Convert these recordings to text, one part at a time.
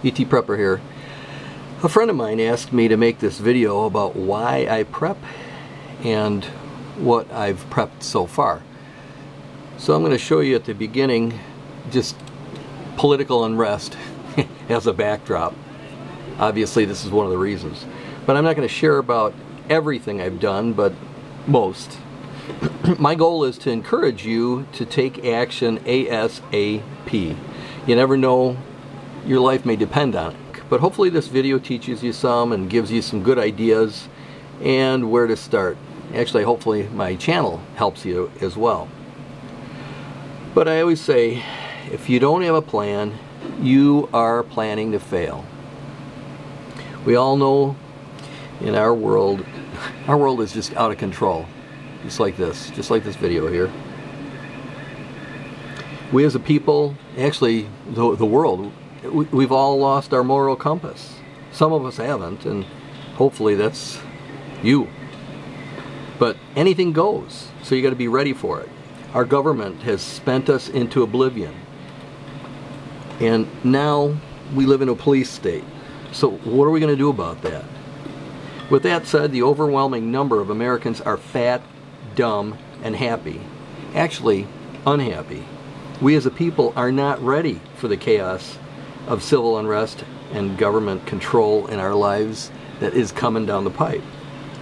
E.T. Prepper here. A friend of mine asked me to make this video about why I prep and what I've prepped so far. So I'm going to show you at the beginning just political unrest as a backdrop. Obviously this is one of the reasons. But I'm not going to share about everything I've done, but most. My goal is to encourage you to take action ASAP. You never know, your life may depend on it. But hopefully this video teaches you some and gives you some good ideas and where to start. Actually, hopefully my channel helps you as well. But I always say, if you don't have a plan, you are planning to fail. We all know in our world is just out of control. Just like this video here. We as a people, actually the world, we've all lost our moral compass. Some of us haven't, and hopefully that's you. But anything goes, so you got to be ready for it. Our government has spent us into oblivion, and now we live in a police state. So what are we going to do about that? With that said, the overwhelming number of Americans are fat, dumb, and happy. Actually, unhappy. We as a people are not ready for the chaos of civil unrest and government control in our lives that is coming down the pipe.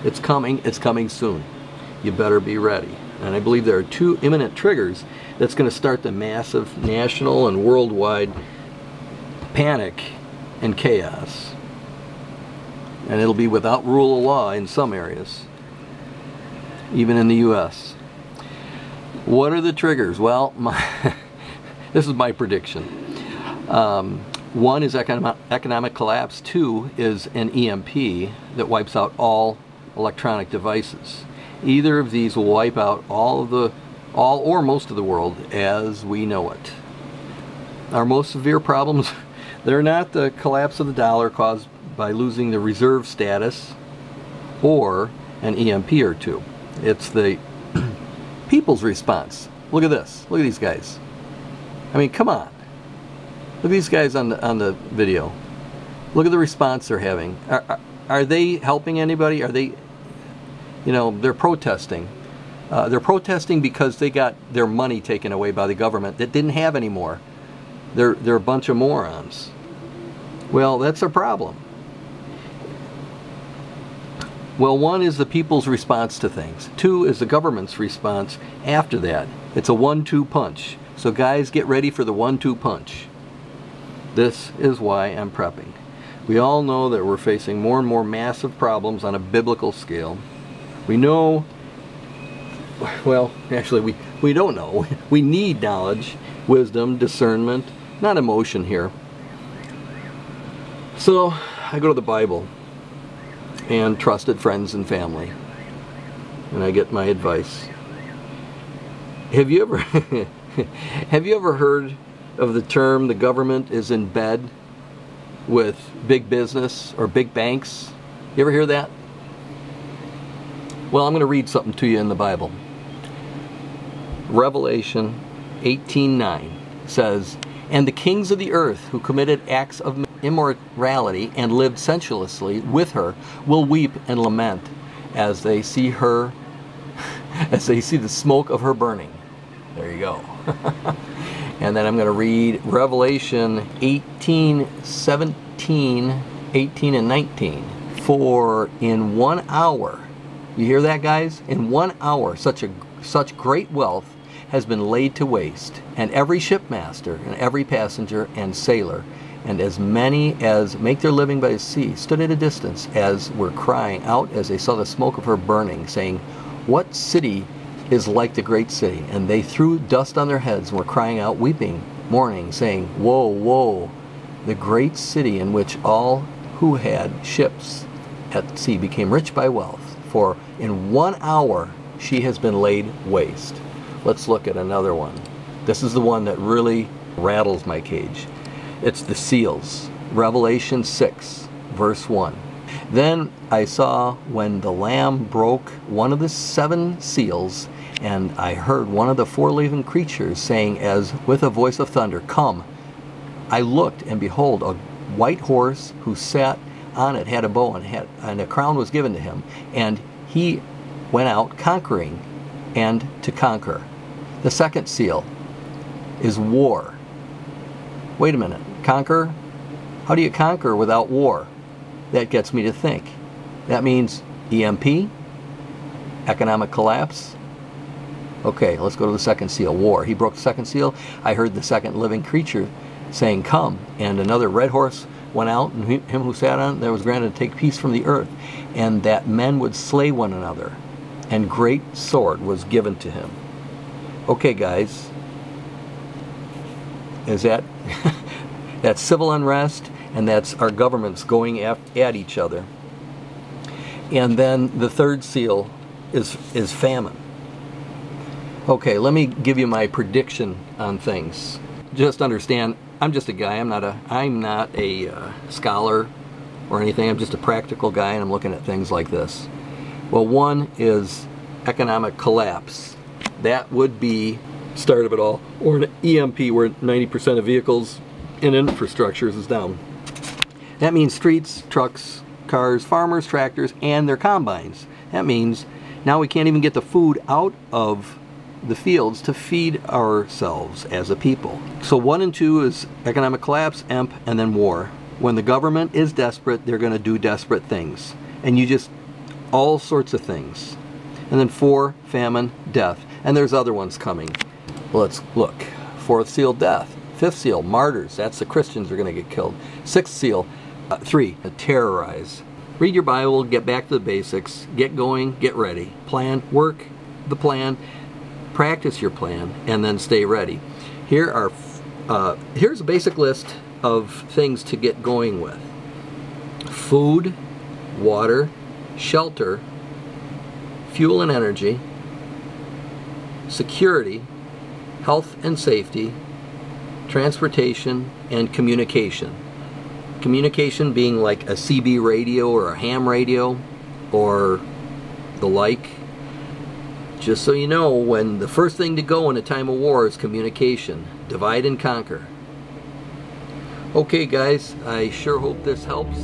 It's coming soon. You better be ready. And I believe there are two imminent triggers that's going to start the massive national and worldwide panic and chaos. And it'll be without rule of law in some areas, even in the U.S. What are the triggers? Well, this is my prediction. One is economic collapse. Two is an EMP that wipes out all electronic devices. Either of these will wipe out all or most of the world as we know it. Our most severe problems, they're not the collapse of the dollar caused by losing the reserve status or an EMP or two. It's the people's response. Look at this. Look at these guys. I mean, come on. Look at these guys on the video. Look at the response they're having. Are they helping anybody? Are they, you know, they're protesting. They're protesting because they got their money taken away by the government that didn't have any more. They're a bunch of morons. Well, that's a problem. Well, one is the people's response to things. Two is the government's response after that. It's a 1-2 punch. So guys, get ready for the 1-2 punch. This is why I'm prepping. We all know that we're facing more and more massive problems on a biblical scale. We know, well, actually we don't know. We need knowledge, wisdom, discernment, not emotion here. So I go to the Bible and trusted friends and family, and I get my advice. Have you ever heard of the term the government is in bed with big business or big banks? You ever hear that? Well, I'm going to read something to you in the Bible. Revelation 18:9 says, "And the kings of the earth who committed acts of immorality and lived sensuously with her will weep and lament as they see her, as they see the smoke of her burning." There you go. And then I'm going to read Revelation 18:17, 18 and 19. "For in 1 hour," you hear that, guys? "In 1 hour such great wealth has been laid to waste, and every shipmaster and every passenger and sailor and as many as make their living by the sea stood at a distance as were crying out as they saw the smoke of her burning, saying, What city is like the great city? And they threw dust on their heads and were crying out, weeping, mourning, saying, Woe, woe, the great city in which all who had ships at sea became rich by wealth, for in 1 hour she has been laid waste." Let's look at another one. This is the one that really rattles my cage. It's the seals. Revelation 6, verse 1. "Then I saw when the Lamb broke one of the 7 seals, and I heard one of the 4 living creatures saying as with a voice of thunder, Come. I looked, and behold, a white horse who sat on it had a bow and a crown was given to him, and he went out conquering and to conquer. The second seal is war. Wait a minute, conquer? How do you conquer without war? That gets me to think. That means EMP, economic collapse. Okay, let's go to the second seal, war. He broke the second seal. I heard the second living creature saying, come. And another red horse went out, and him who sat on it, there was granted to take peace from the earth, and that men would slay one another, and great sword was given to him. Okay, guys, is that that's civil unrest, and that's our governments going at each other. And then the third seal is famine. Okay, let me give you my prediction on things. Just understand, I'm just a guy. I'm not a scholar or anything. I'm just a practical guy, and I'm looking at things like this. Well, one is economic collapse. That would be start of it all, or an EMP where 90% of vehicles and infrastructures is down. That means streets, trucks, cars, farmers, tractors, and their combines. That means now we can't even get the food out of the fields to feed ourselves as a people. So 1 and 2 is economic collapse, EMP, and then war. When the government is desperate, they're going to do desperate things. And you just, all sorts of things. And then 4, famine, death. And there's other ones coming. Let's look. 4th seal, death. 5th seal, martyrs. That's the Christians are going to get killed. 6th seal, 3, terrorize. Read your Bible, get back to the basics, get going, get ready. Plan, work the plan, practice your plan, and then stay ready. Here's a basic list of things to get going with. Food, water, shelter, fuel and energy, security, health and safety, transportation, and communication. Communication being like a CB radio or a ham radio or the like. Just so you know, when the first thing to go in a time of war is communication. Divide and conquer. Okay guys, I sure hope this helps.